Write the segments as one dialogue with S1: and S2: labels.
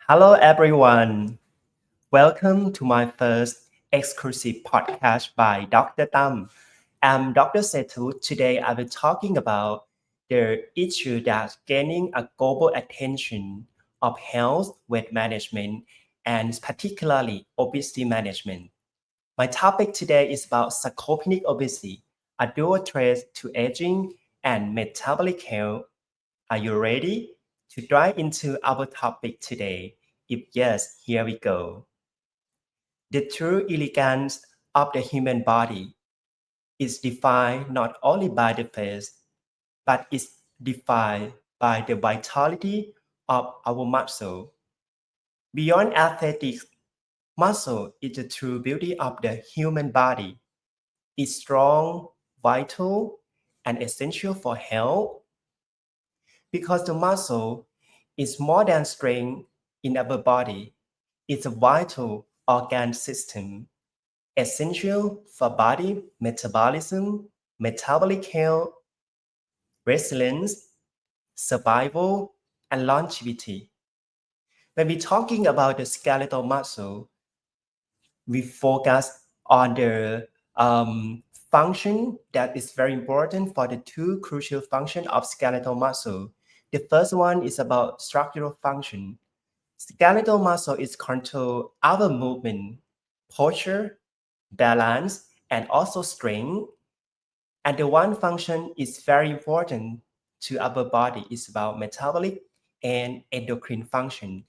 S1: Hello, everyone. Welcome to my first exclusive podcast by Dr. Tam. I'm Dr. Setu. Today, I will be talking about the issue that's gaining a global attention of health, weight management, and particularly obesity management. My topic today is about sarcopenic obesity, a dual threat to aging and metabolic health. Are you ready to dive into our topic today? If yes, here we go. The true elegance of the human body is defined not only by the face, but is defined by the vitality of our muscle. Beyond athletics, muscle is the true beauty of the human body. It's strong, vital, and essential for health because the muscle is more than strength in our body. It's a vital organ system, essential for body metabolism, metabolic health, resilience, survival, and longevity. When we're talking about the skeletal muscle, we focus on the function that is very important for the two crucial functions of skeletal muscle. The first one is about structural function. Skeletal muscle is control our movement, posture, balance, and also strength. And the one function is very important to our body is about metabolic and endocrine function.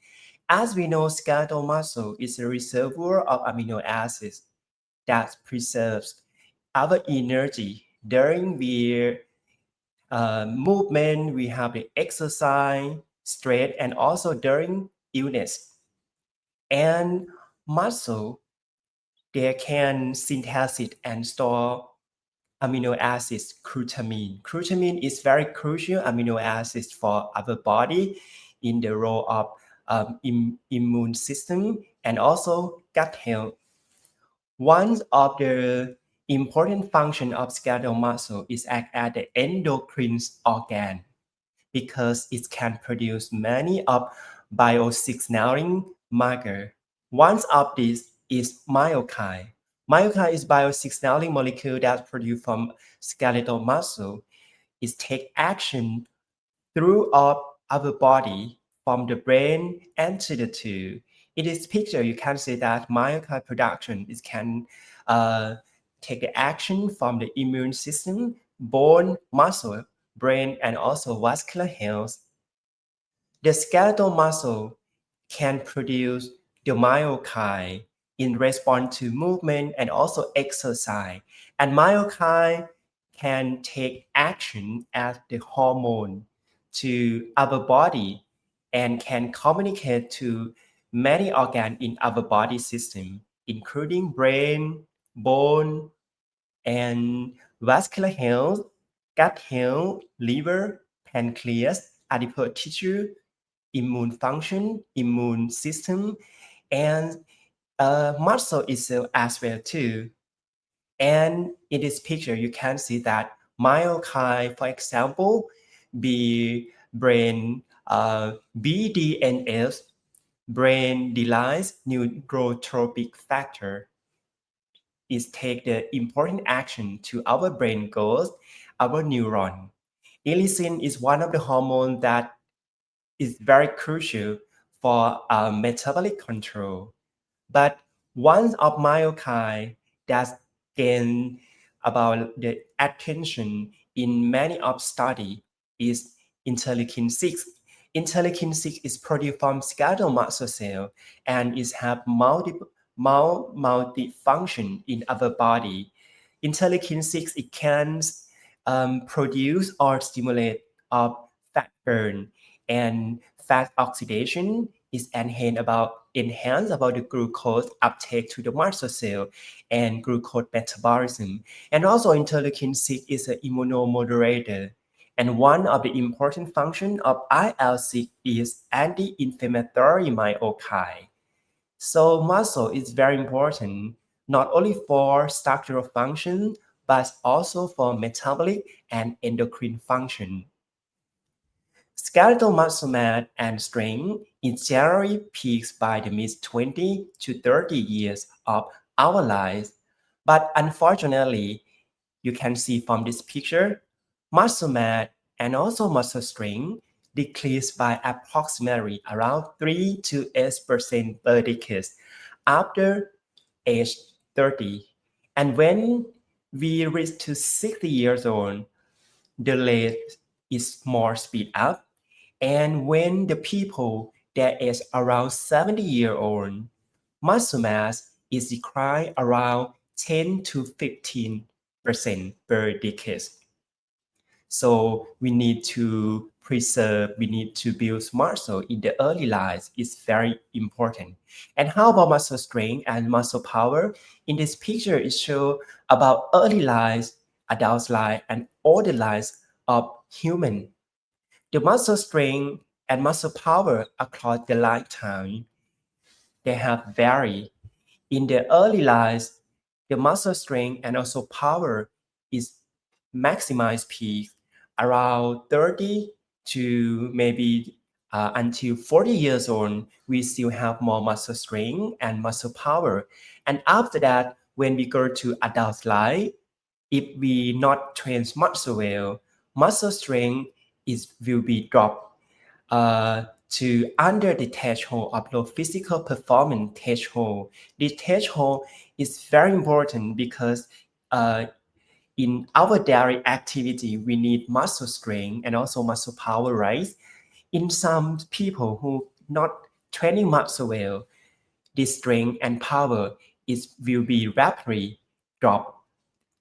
S1: As we know, skeletal muscle is a reservoir of amino acids that preserves our energy during the movement, we have the exercise, stress, and also during illness. And muscle, they can synthesize and store amino acids glutamine. Glutamine is very crucial amino acid for our body in the role of immune system and also gut health. One of the important function of skeletal muscle is act as the endocrine organ because it can produce many of biosignaling marker. One of these is myokine. Myokine is biosignaling molecule that's produced from skeletal muscle. It take action throughout our body from the brain and to the tube. In this picture, you can see that myokine production is can uh, take action from the immune system, bone, muscle, brain, and also vascular health. The skeletal muscle can produce the myokine in response to movement and also exercise. And myokine can take action as the hormone to our body and can communicate to many organs in our body system, including brain, bone, and vascular health, gut health, liver, pancreas, adipose tissue, immune function, immune system, and muscle itself as well too. And in this picture, you can see that myokine, for example, be brain BDNF, brain derived neurotropic factor, is take the important action to our brain goals, our neuron. Ellipsin is one of the hormones that is very crucial for metabolic control. But one of myokine that gain about the attention in many of study is interleukin 6. Interleukin 6 is produced from skeletal muscle cell and is have multi-function in our body. Interleukin 6 it can produce or stimulate of fat burn and fat oxidation is enhanced about the glucose uptake to the muscle cell and glucose metabolism. And also interleukin 6 is an immunomodulator. And one of the important functions of IL-6 is anti-inflammatory myokine. So muscle is very important, not only for structural function, but also for metabolic and endocrine function. Skeletal muscle mass and strength is generally peaks by the mid 20 to 30 years of our lives. But unfortunately, you can see from this picture, muscle mass and also muscle strength decrease by approximately around 3 to 8% per decade after age 30. And when we reach to 60 years old, the rate is more speed up. And when the people that is around 70-year-old, muscle mass is declined around 10 to 15% per decade. So we need to preserve, we need to build muscle in the early lives. It's very important. And how about muscle strength and muscle power? In this picture, it shows about early lives, adult life, and older lives of human. The muscle strength and muscle power across the lifetime, they have varied. In the early lives, the muscle strength and also power is maximized peak around 30 to maybe until 40 years old, we still have more muscle strength and muscle power. And after that, when we go to adult life, if we not train muscle well, muscle strength will be dropped to under the threshold of low physical performance threshold. This threshold is very important because in our daily activity, we need muscle strength and also muscle power, right? In some people who not training muscle well, this strength and power will be rapidly drop,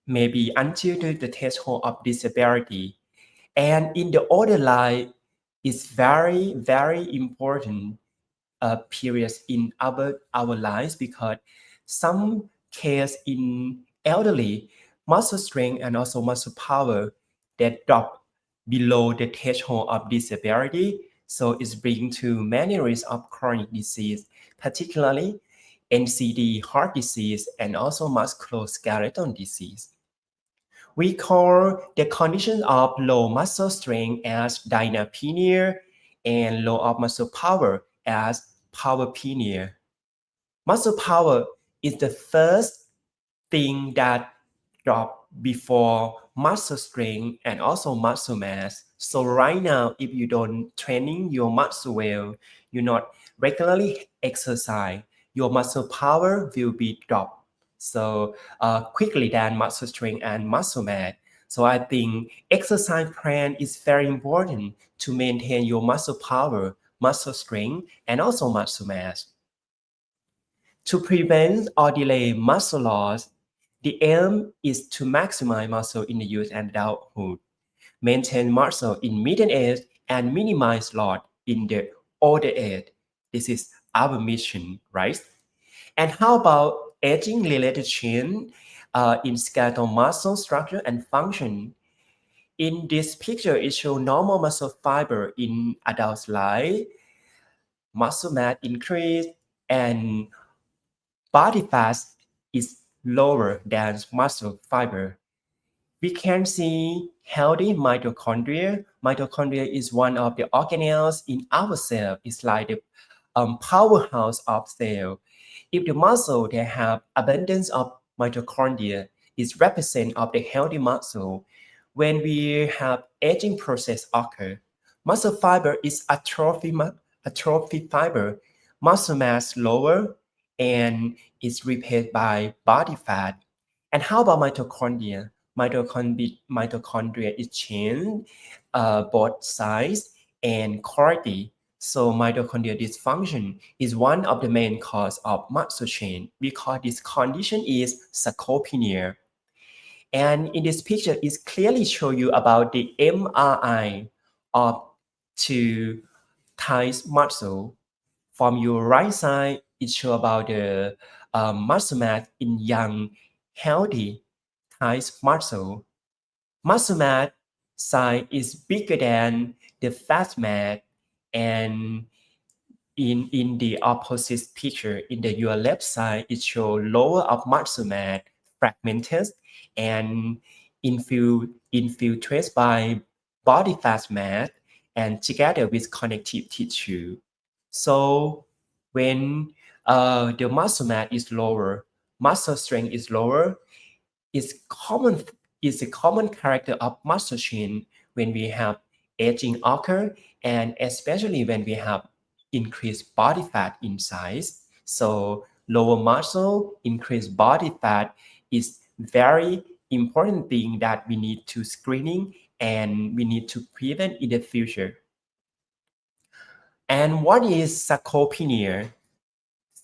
S1: maybe until the threshold of disability. And in the older life, it's very, very important periods in our lives because some case in elderly, muscle strength and also muscle power that drop below the threshold of disability. So it's bringing to many risks of chronic disease, particularly NCD, heart disease, and also musculoskeletal disease. We call the condition of low muscle strength as dynapenia and low of muscle power as powerpenia. Muscle power is the first thing that drop before muscle strength and also muscle mass. So right now, if you don't training your muscle well, you not regularly exercise, your muscle power will be dropped. So quickly than muscle strength and muscle mass. So I think exercise plan is very important to maintain your muscle power, muscle strength, and also muscle mass. To prevent or delay muscle loss, the aim is to maximize muscle in the youth and adulthood, maintain muscle in medium age, and minimize loss in the older age. This is our mission, right? And how about aging-related change in skeletal muscle structure and function? In this picture, it shows normal muscle fiber in adult life, muscle mass increase, and body fat is lower than muscle fiber. We can see healthy mitochondria. Mitochondria is one of the organelles in our cell. It's like the powerhouse of cell. If the muscle they have abundance of mitochondria, is represent of the healthy muscle. When we have aging process occur, muscle fiber is atrophy fiber. Muscle mass lower and is replaced by body fat. And how about mitochondria? Mitochondria is changed both size and quality. So mitochondrial dysfunction is one of the main cause of muscle change. We call this condition is sarcopenia. And in this picture, it clearly show you about the MRI of two thighs muscle. From your right side, it show about the muscle mass in young, healthy thighs muscle. Muscle mass size is bigger than the fat mass, and in the opposite picture, in the your left side, it shows lower of muscle mass, fragmented, and infiltrated by body fat mass, and together with connective tissue. So when the muscle mass is lower, muscle strength is lower, is common is a common character of muscle change when we have aging occur, and especially when we have increased body fat in size. So lower muscle, increased body fat is very important thing that we need to screening and we need to prevent in the future. And what is sarcopenia?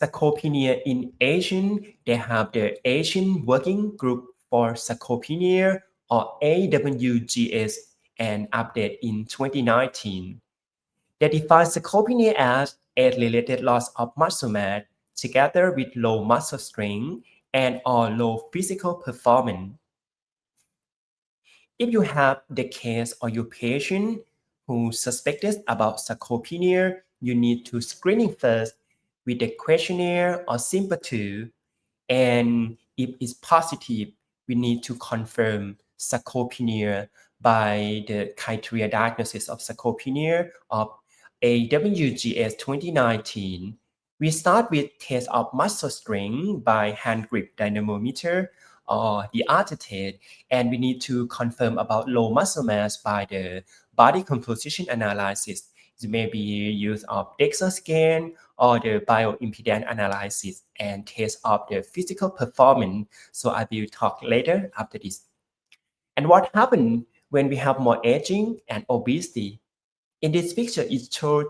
S1: Sarcopenia in Asian, they have the Asian Working Group for Sarcopenia or AWGS and update in 2019. They define sarcopenia as age-related loss of muscle mass together with low muscle strength and or low physical performance. If you have the case or your patient who suspected about sarcopenia, you need to screening first with the questionnaire or simple tool. And if it's positive, we need to confirm sarcopenia by the criteria diagnosis of sarcopenia of AWGS 2019. We start with test of muscle strength by hand grip dynamometer or the other test, and we need to confirm about low muscle mass by the body composition analysis. It may be use of DEXA scan or the bioimpedance analysis and test of the physical performance. So I will talk later after this. And what happens when we have more aging and obesity? In this picture, it showed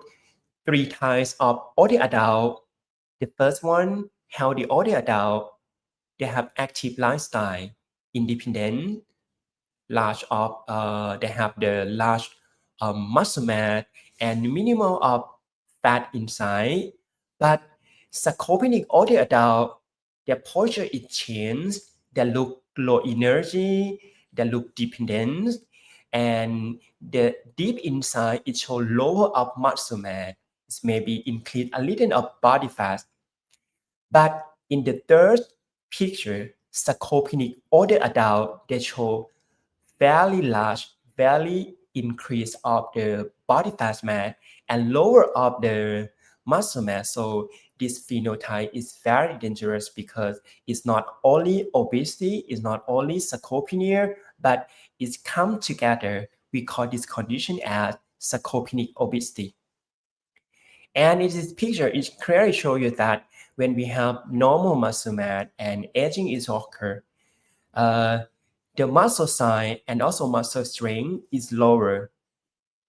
S1: three types of older adult. The first one, healthy older adult, they have active lifestyle, independent, they have the large muscle mass and minimal of fat inside. But sarcopenic older adult, their posture is changed, they look low energy, they look dependent, and the deep inside it shows lower of muscle mass. It maybe increase a little of body fat. But in the third picture, sarcopenic older adult, they show very large, very increase of the body fat mass and lower of the muscle mass. So this phenotype is very dangerous because it's not only obesity, it's not only sarcopenia, but it's come together. We call this condition as sarcopenic obesity. And in this picture, it clearly shows you that when we have normal muscle mass and aging is occur, the muscle size and also muscle strength is lower,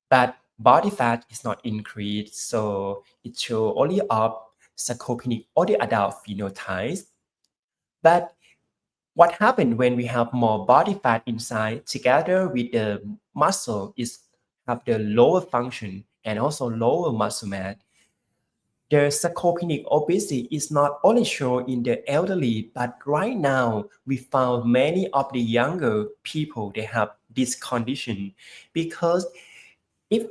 S1: but body fat is not increased. So it shows only of sarcopenic older adult phenotypes. But what happens when we have more body fat inside together with the muscle is have the lower function and also lower muscle mass. The sarcopenic obesity is not only shown in the elderly, but right now we found many of the younger people they have this condition because if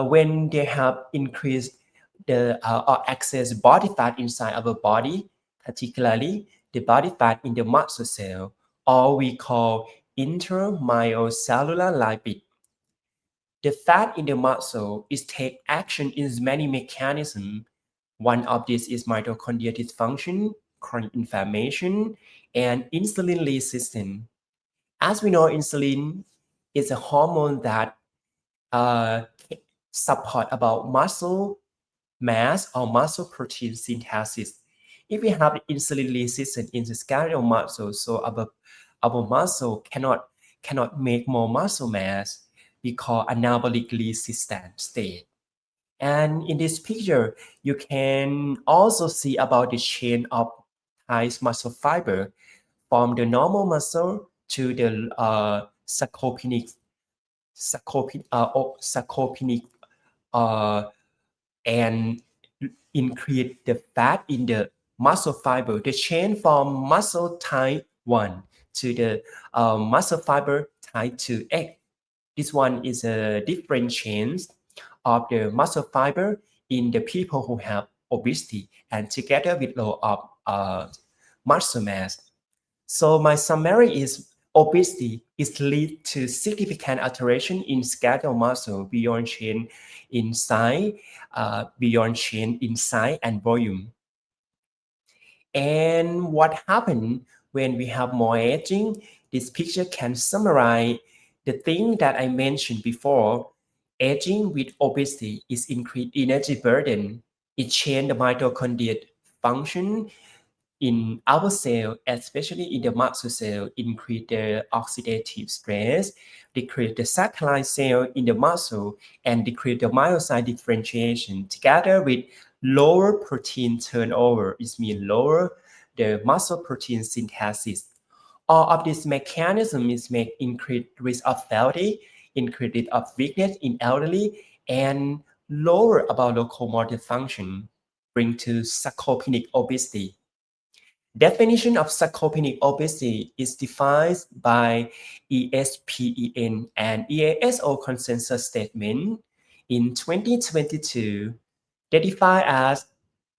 S1: when they have increased the or excess body fat inside our body, particularly the body fat in the muscle cell, or we call intramyocellular lipid. The fat in the muscle is take action in many mechanisms. One of these is mitochondrial dysfunction, chronic inflammation, and insulin resistance. As we know, insulin is a hormone that uh, support about muscle mass or muscle protein synthesis. If we have insulin resistance in the skeletal muscle, so our muscle cannot make more muscle mass. We call anabolic resistant state. And in this picture, you can also see about the chain of tight muscle fiber from the normal muscle to the sarcopenic and increase the fat in the muscle fiber. The chain from muscle type 1 to the muscle fiber type 2X. This one is a different chains of the muscle fiber in the people who have obesity and together with low of muscle mass. So my summary is obesity is lead to significant alteration in skeletal muscle beyond change in size, and volume. And what happens when we have more aging? This picture can summarize the thing that I mentioned before. Aging with obesity is increased energy burden. It changes the mitochondrial function in our cell, especially in the muscle cell, increase the oxidative stress, decrease the satellite cell in the muscle, and decrease the myocyte differentiation together with lower protein turnover. It means lower the muscle protein synthesis. All of these mechanisms make increased risk of frailty, increased risk of weakness in elderly, and lower about locomotor function, bring to sarcopenic obesity. Definition of sarcopenic obesity is defined by ESPEN and EASO consensus statement in 2022. They define as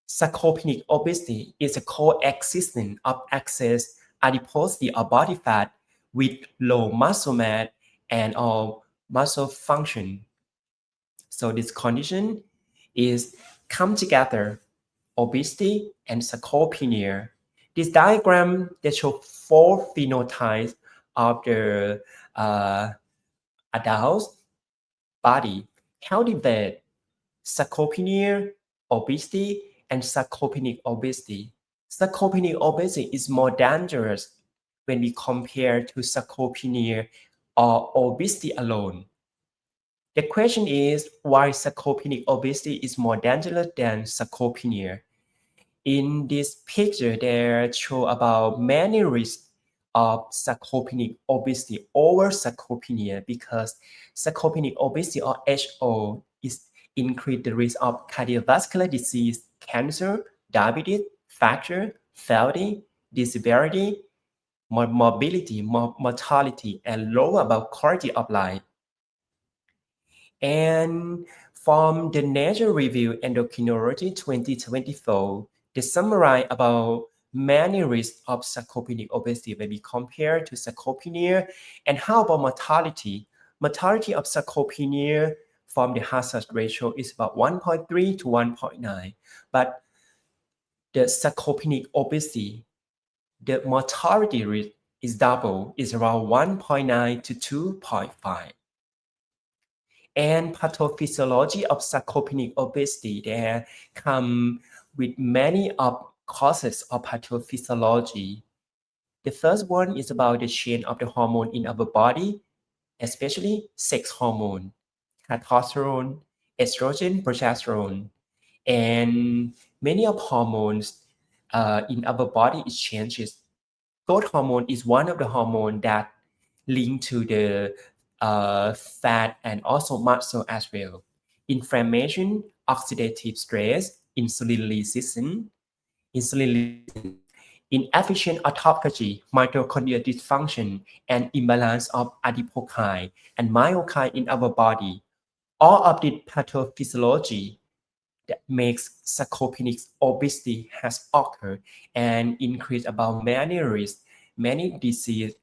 S1: sarcopenic obesity is a coexistence of excess adiposity or body fat with low muscle mass and or muscle function. So this condition is come together, obesity and sarcopenia. This diagram that shows four phenotypes of the adult body: healthy weight, sarcopenia, obesity, and sarcopenic obesity. Sarcopenic obesity is more dangerous when we compare to sarcopenia or obesity alone. The question is why sarcopenic obesity is more dangerous than sarcopenia. In this picture, they show about many risks of sarcopenic obesity over sarcopenia because sarcopenic obesity or HO is increase the risk of cardiovascular disease, cancer, diabetes, fracture, frailty, disability, morbidity, mortality, and lower about quality of life. And from the Nature Review Endocrinology 2024, they summarize about many risks of sarcopenic obesity when we compare to sarcopenia. And how about mortality? Mortality of sarcopenia from the hazard ratio is about 1.3 to 1.9. But the sarcopenic obesity, the mortality rate is double, is around 1.9 to 2.5. And pathophysiology of sarcopenic obesity, there come with many of causes of pathophysiology. The first one is about the change of the hormone in our body, especially sex hormone, testosterone, estrogen, progesterone, and many of hormones in our body is changes. Growth hormone is one of the hormones that link to the fat and also muscle as well. Inflammation, oxidative stress, inefficient autophagy, mitochondrial dysfunction, and imbalance of adipokine and myokine in our body. All of the pathophysiology that makes sarcopenic obesity has occurred and increased about many risks, many disease,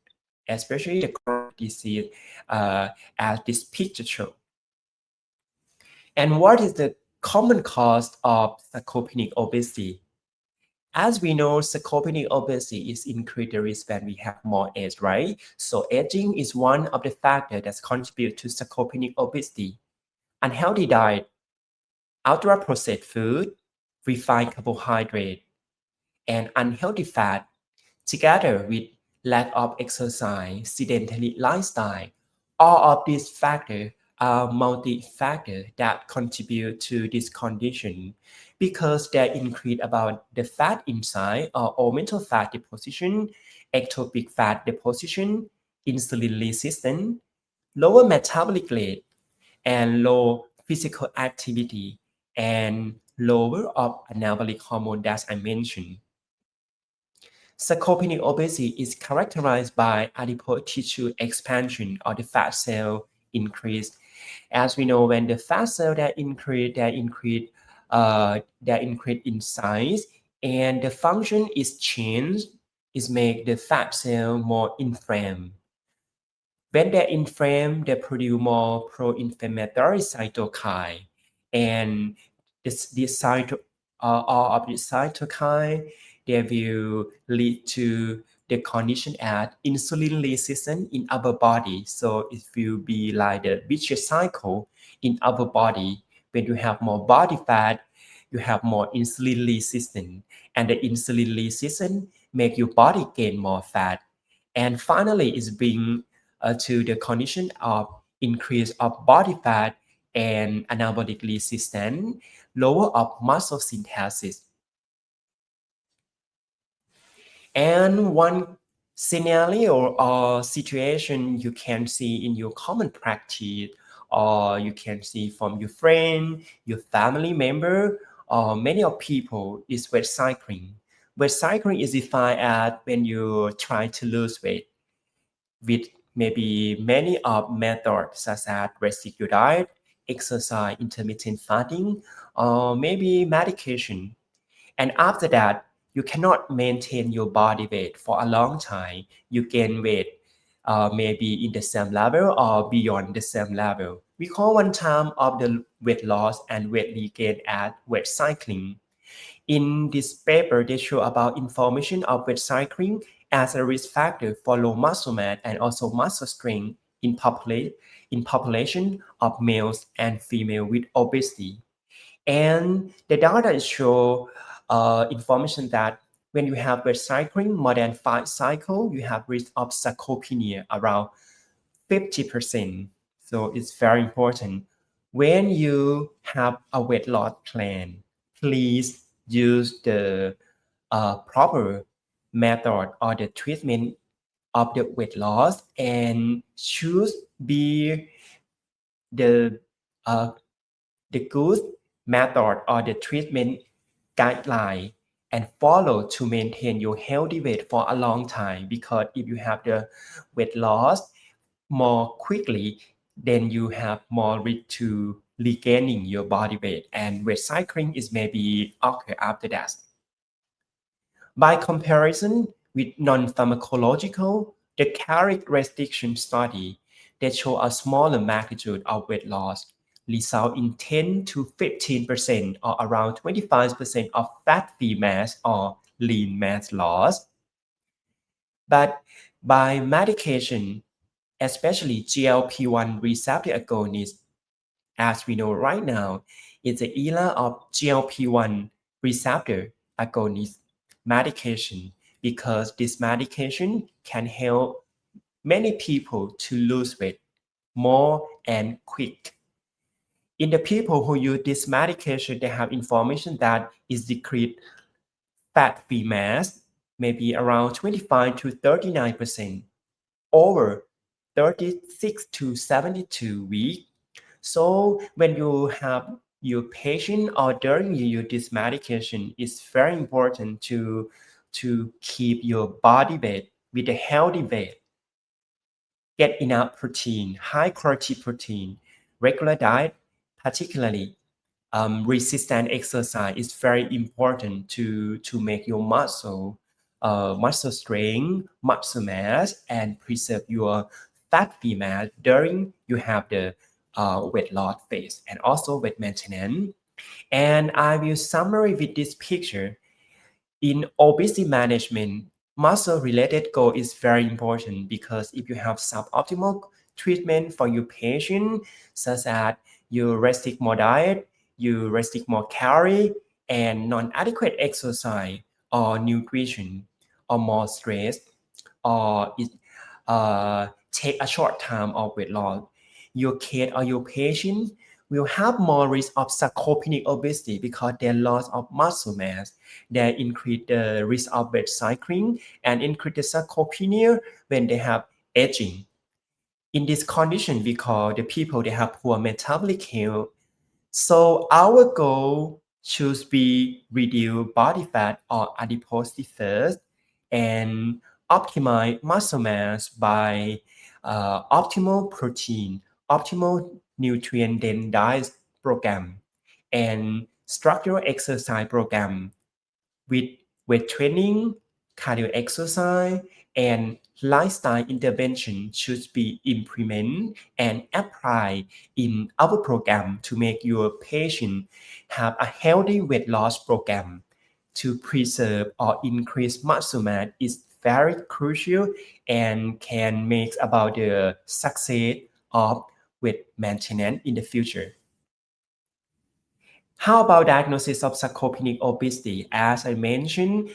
S1: especially the chronic disease, as this picture shows. And what is the common cause of sarcopenic obesity? As we know, sarcopenic obesity is increased the risk when we have more age, right? So aging is one of the factors that contribute to sarcopenic obesity. Unhealthy diet, ultra-processed food, refined carbohydrate, and unhealthy fat, together with lack of exercise, sedentary lifestyle, all of these factors are multi-factors that contribute to this condition because they increase about the fat inside or augmental fat deposition, ectopic fat deposition, insulin resistance, lower metabolic rate, and low physical activity, and lower of anabolic hormone that I mentioned. Sarcopenic obesity is characterized by adipose tissue expansion or the fat cell increase. As we know, when the fat cell that increase in size and the function is changed, is make the fat cell more inflamed. When they're inflamed, they produce more pro-inflammatory cytokine, and all of these cytokine, they will lead to the condition as insulin resistance in our body. So it will be like the vicious cycle in our body. When you have more body fat, you have more insulin resistance, and the insulin resistance make your body gain more fat. And finally, it's bring to the condition of increase of body fat and anabolic resistance, lower of muscle synthesis. And one scenario or situation you can see in your common practice, or you can see from your friend, your family member, or many of people is weight cycling. Weight cycling is defined as when you try to lose weight with maybe many of methods such as restrict your diet, exercise, intermittent fasting, or maybe medication. And after that, you cannot maintain your body weight for a long time. You gain weight maybe in the same level or beyond the same level. We call one time of the weight loss and weight regain as weight cycling. In this paper, they show about information of weight cycling as a risk factor for low muscle mass and also muscle strength in population of males and female with obesity. And the data show information that when you have weight cycling more than 5 cycles, you have risk of sarcopenia around 50%. So it's very important. When you have a weight loss plan, please use the proper method or the treatment of the weight loss and choose be the uh, the good method or the treatment guideline and follow to maintain your healthy weight for a long time, because if you have the weight loss more quickly, then you have more risk to regaining your body weight, and weight cycling is maybe occur after that. By comparison with non-pharmacological, the caloric restriction study that show a smaller magnitude of weight loss result in 10 to 15% or around 25% of fat-free mass or lean mass loss. But by medication, especially GLP-1 receptor agonist, as we know right now, it's the era of GLP-1 receptor agonist medication, because this medication can help many people to lose weight more and quick. In the people who use this medication, they have information that is decreased fat-free mass, maybe around 25 to 39% over 36 to 72 weeks. So when you have your patient or during you use this medication, it's very important to keep your body weight with a healthy weight. Get enough protein, high quality protein, regular diet, particularly resistant exercise is very important to make your muscle strength, muscle mass, and preserve your fat free mass during you have the weight loss phase and also weight maintenance. And I will summary with this picture. In obesity management, muscle-related goal is very important, because if you have suboptimal treatment for your patient, such as you restrict more diet, you restrict more calorie, and non-adequate exercise or nutrition, or more stress, or it take a short time of weight loss, your kid or your patient will have more risk of sarcopenic obesity, because their loss of muscle mass, they increase the risk of weight cycling and increase the sarcopenia when they have aging. In this condition, we call the people they have poor metabolic health. So our goal should be reduce body fat or adiposity first, and optimize muscle mass by optimal protein, optimal nutrient dense diet program, and structural exercise program with weight training, cardio exercise, and lifestyle intervention should be implemented and applied in our program to make your patient have a healthy weight loss program. To preserve or increase muscle mass is very crucial and can make about the success of weight maintenance in the future. How about diagnosis of sarcopenic obesity? As I mentioned,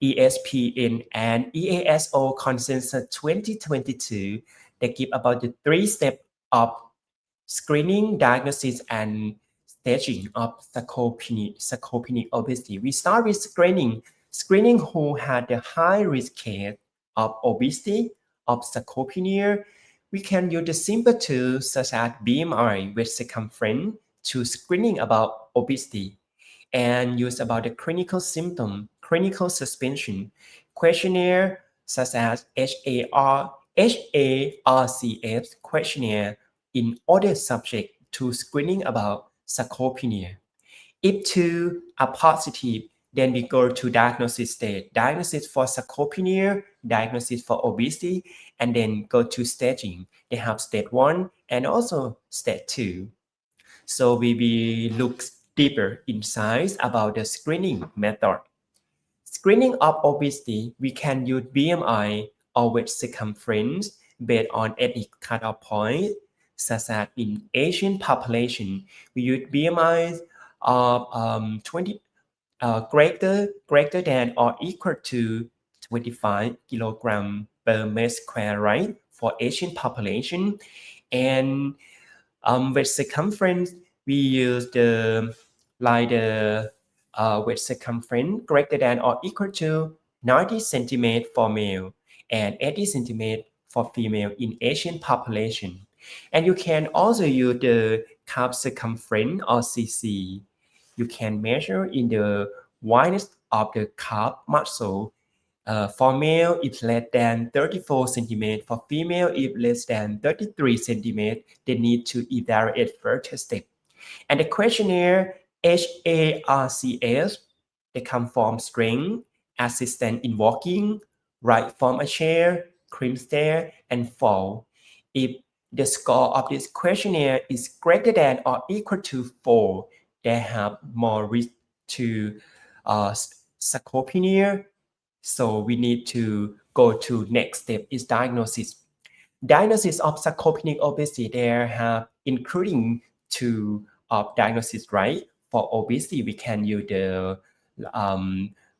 S1: ESPN and EASO consensus 2022, they give about the 3 steps of screening, diagnosis, and staging of sarcopenic obesity. We start with screening who had the high risk case of obesity, of sarcopenia. We can use the simple tools such as BMI, waist circumference, to screening about obesity, and use about the clinical symptom, clinical suspension, questionnaire such as HARCS questionnaire in other subject to screening about sarcopenia. If two are positive, then we go to diagnosis stage, diagnosis for sarcopenia, diagnosis for obesity, and then go to staging. They have stage 1 and also stage 2. So we will look deeper insights about the screening method. Screening of obesity, we can use BMI or waist circumference based on ethnic cutoff point, such as in Asian population, we use BMI of 20 greater than or equal to 25 kilogram per meter square, right, for Asian population. And waist circumference, we use the waist circumference greater than or equal to 90 centimeters for male and 80 centimeters for female in Asian population. And you can also use the calf circumference or CC. You can measure in the wideness of the calf muscle. For male, it's less than 34 centimeters. For female, it's less than 33 centimeters. They need to evaluate further step. And the questionnaire HARCS, they come from strength, assistance in walking, rise from a chair, climb stair, and fall. If the score of this questionnaire is greater than or equal to 4, they have more risk to sarcopenia. So we need to go to next step is diagnosis. Diagnosis of sarcopenic obesity, there have including 2 of diagnosis, right? For obesity, we can use the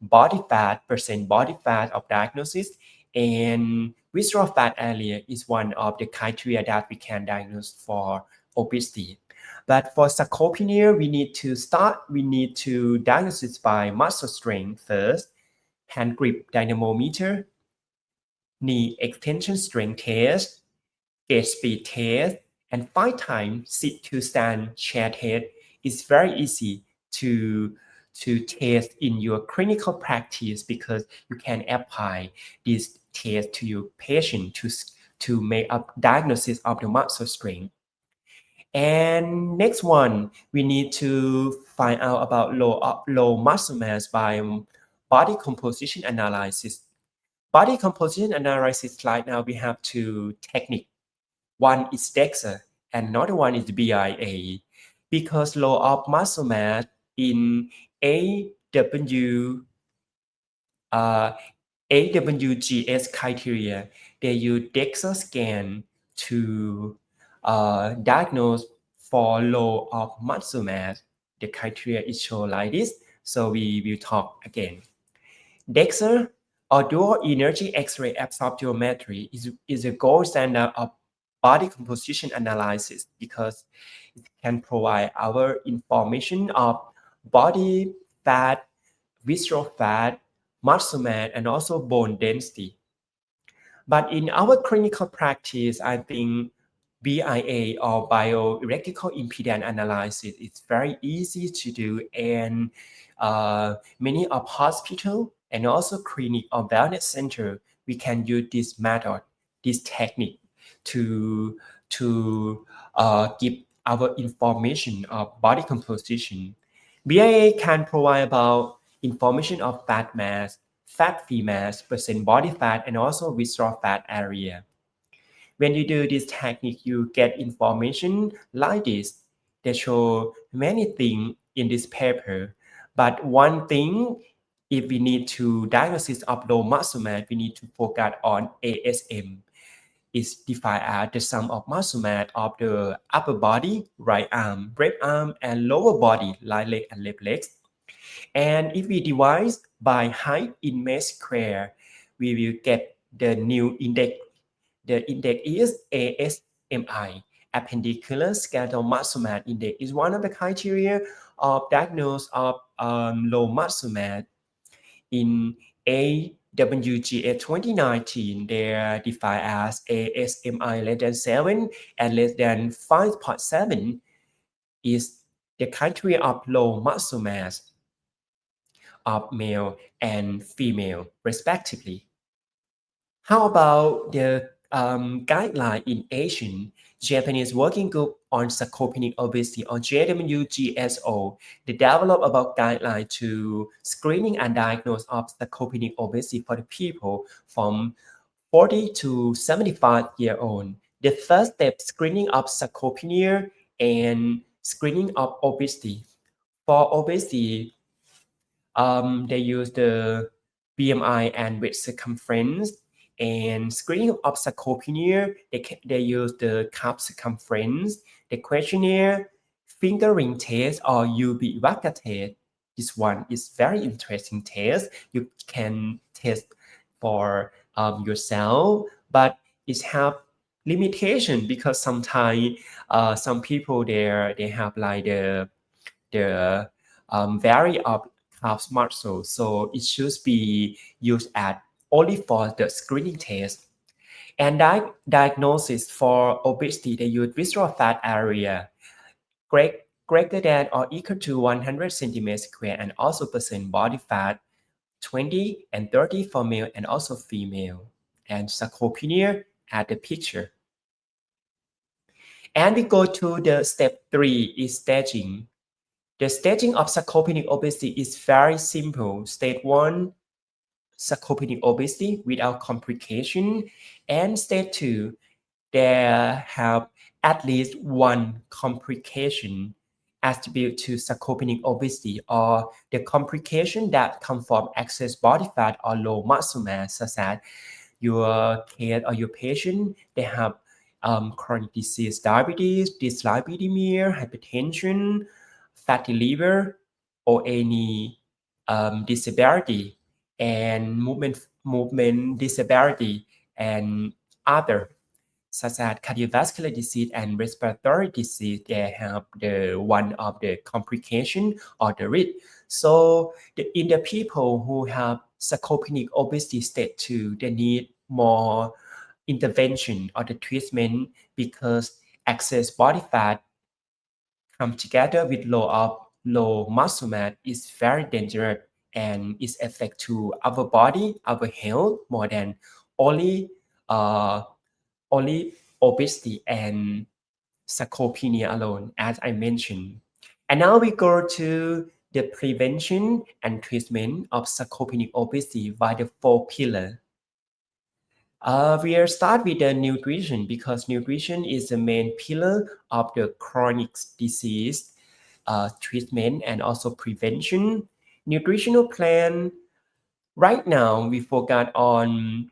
S1: body fat, percent body fat of diagnosis, and visceral fat area is one of the criteria that we can diagnose for obesity. But for sarcopenia, we need to diagnose by muscle strength first, hand grip dynamometer, knee extension strength test, gait speed test, and 5 times sit to stand chair test. It's very easy to test in your clinical practice because you can apply this test to your patient to make a diagnosis of the muscle strength. And next one, we need to find out about low muscle mass by body composition analysis. Body composition analysis right now we have 2 techniques. One is DEXA and another one is BIA. Because low of muscle mass in AWGS criteria, they use DEXA scan to diagnose for low of muscle mass. The criteria is shown like this. So we will talk again. DEXA or dual energy X-ray absorptiometry is a gold standard of body composition analysis because it can provide our information of body fat, visceral fat, muscle mass, and also bone density. But in our clinical practice, I think BIA or bioelectrical impedance analysis is very easy to do, and many of hospital and also clinic or wellness center, we can use this method, this technique to give our information of body composition. BIA can provide about information of fat mass, fat free mass, percent body fat, and also visceral fat area. When you do this technique, you get information like this. They show many things in this paper, but one thing, if we need to diagnosis of low muscle mass, we need to focus on ASM. Is defined as the sum of muscle mass of the upper body, right arm, and lower body, right leg and left legs. And if we divide by height in meter square, we will get the new index. The index is ASMI. Appendicular skeletal muscle mass index is one of the criteria of diagnosis of low muscle mass. In AWGA 2019, they are defined as ASMI less than 7 and less than 5.7 is the criteria of low muscle mass of male and female, respectively. How about the guideline in Asian Japanese Working Group on Sarcopenic Obesity or JWGSO? They developed about guideline to screening and diagnose of sarcopenic obesity for the people from 40 to 75 years old. The first step screening of sarcopenia and screening of obesity. For obesity, they use the BMI and waist circumference. And screening of sarcopenia, they use the calf circumference, the questionnaire, fingering test, or UB Wacker test. This one is very interesting test. You can test for yourself, but it have limitation because sometimes some people there they have like the vary of calf muscle, so it should be used at only for the screening test. And diagnosis for obesity, they use visceral fat area greater than or equal to 100 centimeters square, and also percent body fat 20 and 30 for male and also female. And sarcopenia at the picture. And we go to the step 3 is staging. The staging of sarcopenic obesity is very simple. Stage 1, sarcopenic obesity without complication. And stage 2, there have at least one complication attributed to sarcopenic obesity, or the complication that come from excess body fat or low muscle mass, such as your case or your patient, they have chronic disease, diabetes, dyslipidemia, hypertension, fatty liver, or any disability and movement disability and other such as cardiovascular disease and respiratory disease. They have the one of the complication or the risk. So in the people who have sarcopenic obesity stage 2, they need more intervention or the treatment because excess body fat come together with low muscle mass is very dangerous and is affect to our body, our health more than only uh, only obesity and sarcopenia alone, as I mentioned. And now we go to the prevention and treatment of sarcopenic obesity by the 4 pillars. We'll start with the nutrition because nutrition is the main pillar of the chronic disease treatment and also prevention. Nutritional plan, right now we focus on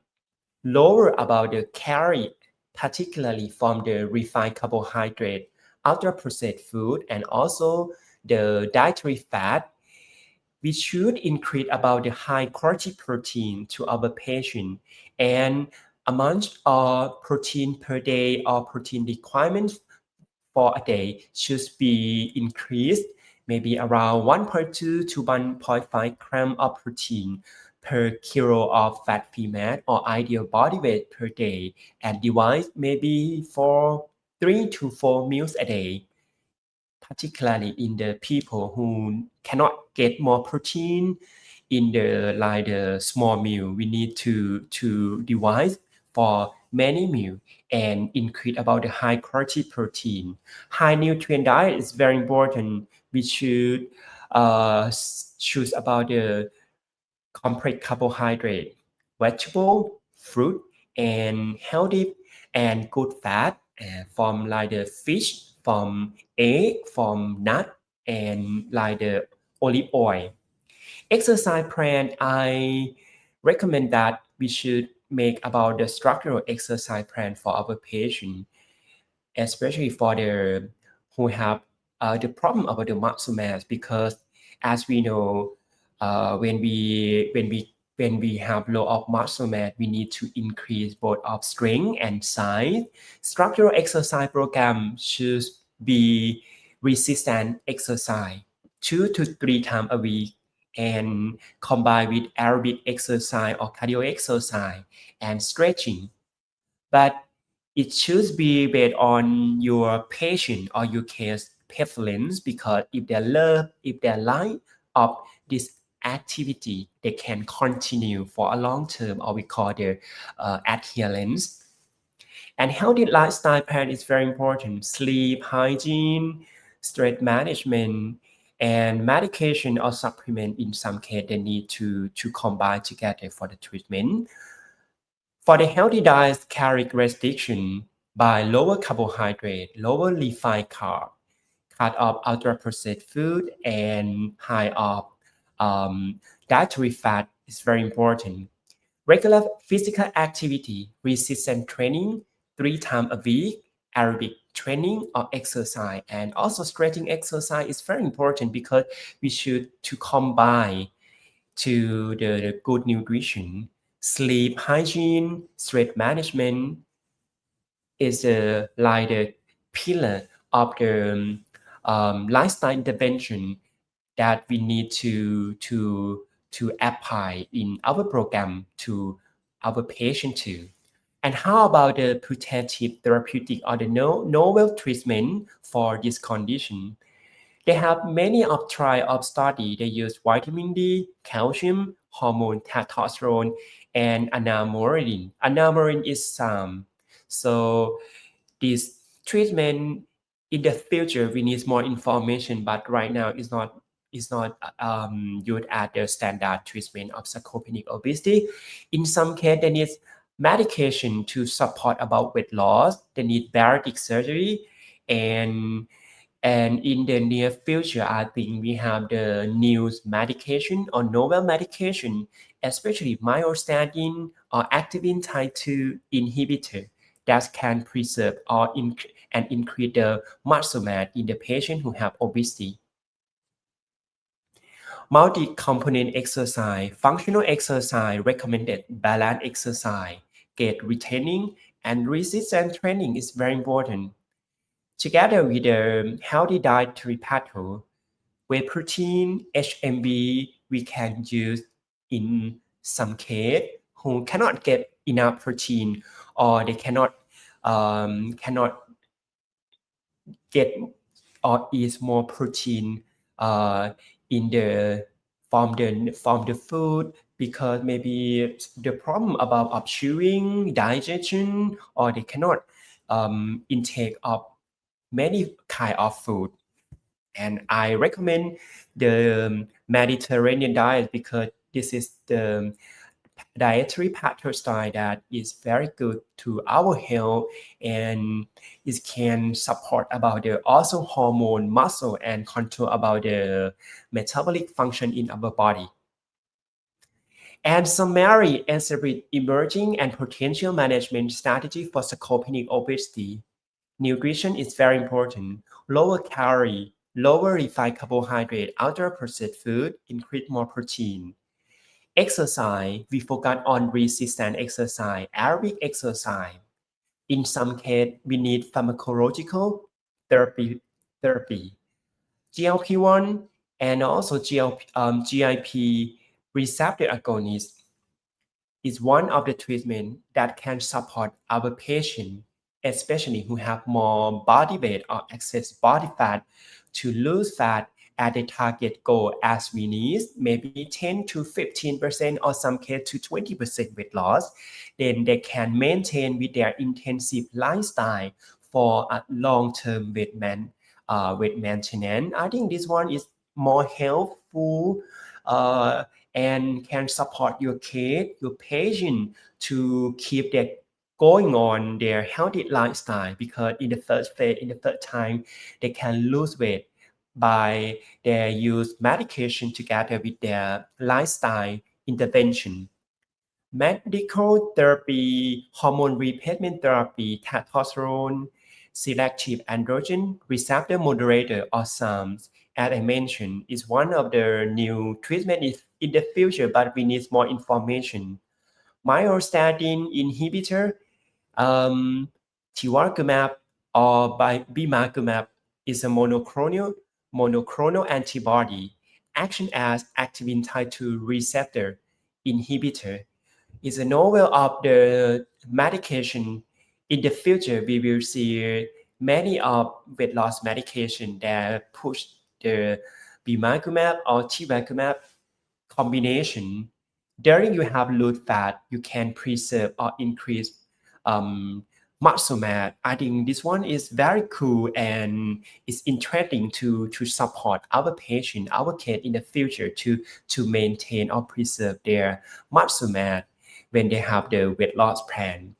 S1: lower about the calorie, particularly from the refined carbohydrate, ultra-processed food, and also the dietary fat. We should increase about the high quality protein to our patient, and amount of protein per day or protein requirements for a day should be increased, maybe around 1.2 to 1.5 gram of protein per kilo of fat-free mass or ideal body weight per day, and divide maybe for 3 to 4 meals a day, particularly in the people who cannot get more protein in the small meal. We need to divide for many meals and increase about the high quality protein. High nutrient diet is very important. We should choose about the complex carbohydrate, vegetable, fruit, and healthy and good fat from like the fish, from egg, from nut, and like the olive oil. Exercise plan, I recommend that we should make about the structural exercise plan for our patient, especially for the who have the problem about the muscle mass, because as we know, when we have low of muscle mass, we need to increase both of strength and size. Structural exercise program should be resistant exercise 2 to 3 times a week, and combined with aerobic exercise or cardio exercise and stretching. But it should be based on your patient or your case preference, because if they like of this activity, they can continue for a long term, or we call the adherence. And healthy lifestyle plan is very important. Sleep, hygiene, stress management, and medication or supplement. In some case, they need to combine together for the treatment. For the healthy diet, caloric restriction by lower carbohydrate, lower refined carb, cut off ultra-processed food, and high of dietary fat is very important. Regular physical activity, resistance training 3 times a week, aerobic training or exercise, and also stretching exercise is very important, because we should to combine to the good nutrition. Sleep hygiene, stress management is like the pillar of the lifestyle intervention that we need to apply in our program to our patient too. And how about the putative therapeutic or the novel treatment for this condition? They have many of trial of study. They use vitamin D, calcium, hormone testosterone, and anamorin. Anamorin is some. So this treatment in the future we need more information, but right now it's not used as the standard treatment of sarcopenic obesity. In some case, they need medication to support about weight loss. They need bariatric surgery, and in the near future, I think we have the new medication or novel medication, especially myostatin or activin type 2 inhibitor, that can preserve and increase the muscle mass in the patient who have obesity. Multi-component exercise, functional exercise recommended, balance exercise, gait retaining, and resistance training is very important. Together with the healthy dietary pattern, whey protein, HMB, we can use in some case who cannot get enough protein, or they cannot get or eat more protein in the from the food, because maybe the problem about chewing, digestion, or they cannot intake of many kind of food. And I recommend the Mediterranean diet, because this is the dietary pattern style that is very good to our health, and it can support about the also hormone, muscle, and control about the metabolic function in our body. And summary and separate emerging and potential management strategy for sarcopenic obesity. Nutrition is very important. Lower calorie, lower refined carbohydrate, ultra-processed food, increase more protein. Exercise, we focus on resistance exercise, aerobic exercise. In some case, we need pharmacological therapy. GLP-1 and also GIP receptor agonist is one of the treatment that can support our patient, especially who have more body weight or excess body fat, to lose fat at the target goal as we need, maybe 10 to 15% or some case to 20% weight loss. Then they can maintain with their intensive lifestyle for a long-term weight maintenance. I think this one is more helpful and can support your case, your patient to keep their going on their healthy lifestyle, because in the first phase, in the third time, they can lose weight by their use medication together with their lifestyle intervention. Medical therapy, hormone replacement therapy, testosterone, selective androgen receptor modulator, or SARMs, as I mentioned, is one of the new treatment in the future, but we need more information. Myostatin inhibitor, um, tivargumab or bimagrumab is a monoclonal antibody action as activin type 2 receptor inhibitor. Is a novel of the medication. In the future, we will see many of weight loss medication that push the bimagrumab or tivargumab combination. During you have low fat, you can preserve or increase um, muscle mass. I think this one is very cool and it's interesting to support our patient, our case in the future to maintain or preserve their muscle mass when they have the weight loss plan.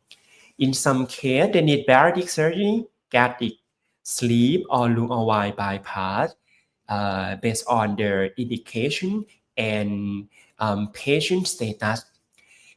S1: In some case, they need bariatric surgery, gastric, sleep, or lung or wide bypass based on their indication and patient status.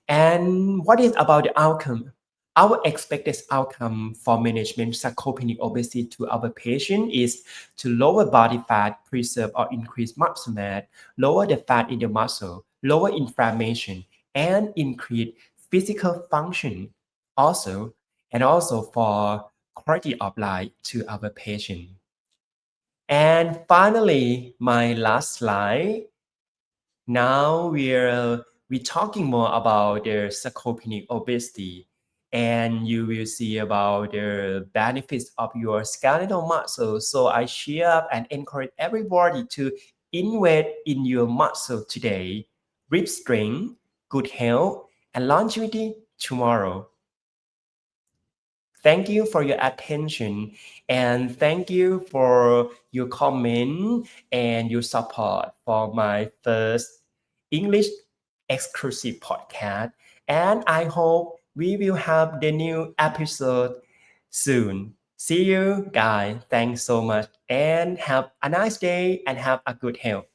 S1: And what is about the outcome? Our expected outcome for management sarcopenic obesity to our patient is to lower body fat, preserve or increase muscle mass, lower the fat in the muscle, lower inflammation, and increase physical function. Also, and also for quality of life to our patient. And finally, my last slide. Now we're talking more about the sarcopenic obesity, and you will see about the benefits of your skeletal muscle. So I cheer up and encourage everybody to invest in your muscle today, rib strength, good health, and longevity tomorrow. Thank you for your attention and thank you for your comment and your support for my first English exclusive podcast. And I hope we will have the new episode soon. See you guys. Thanks so much and have a nice day and have a good health.